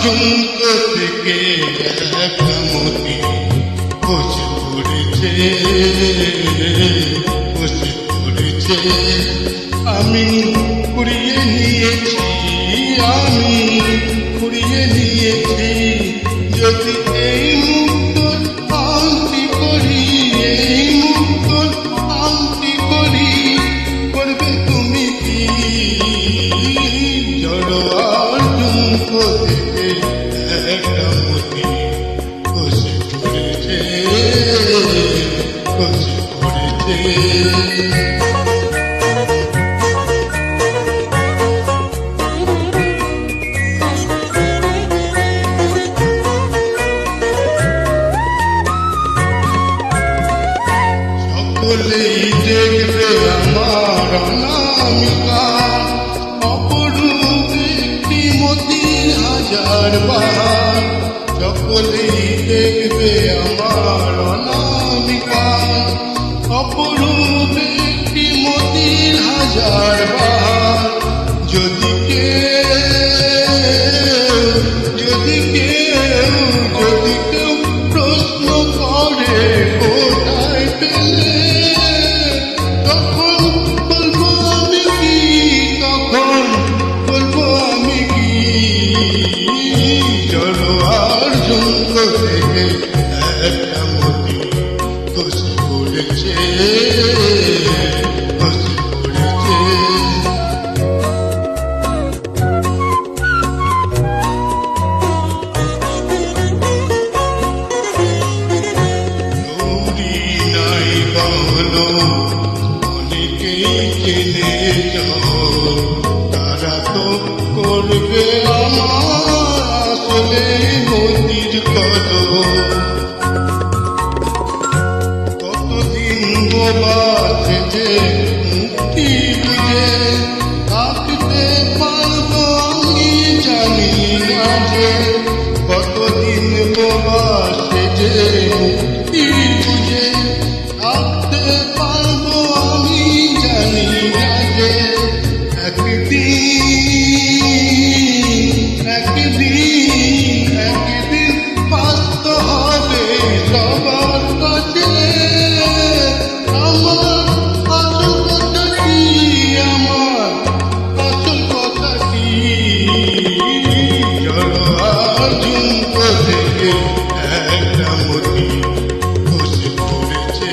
ঝুমকো থেকে একটা মতি খসে পড়েছে আমি কুড়িয়ে নিয়েছি যদি এই মুক্ত আংটি করি করবে তুমি কি জড়ো আর ঝুমকো থেকে একটা মতি খসে পড়েছে সকলেই দেখবে আমার অনামিকা অপরূপ একটি মতি হাজার বাহার সকলেই দেখবে আমার অনামিকা অপরূপ একটি মতির হাজার বাহার যদি কেউ প্রশ্ন করে কোথায় পেলে তখন বলবো আমি কি চলো আর ঝুমকো থেকে একটা মতি খসে পড়েছে গৌরী নাই বলো অনেকেই জেনেছ তারা তো করবে আমার আসলে মতির কদর কতদিন বোবা যে মুক্তি বুঝে থাকতে পারবো আমি জানি না যে কতদিন বোবা যে মুক্তি বুঝে থাকতে পারবো আমি জানি না যে একদিন বাঁচতে হবে সবার কাছে আমার আসল কথা কি চলো আর ঝুমকো থেকে একটা মতি খসে পড়েছে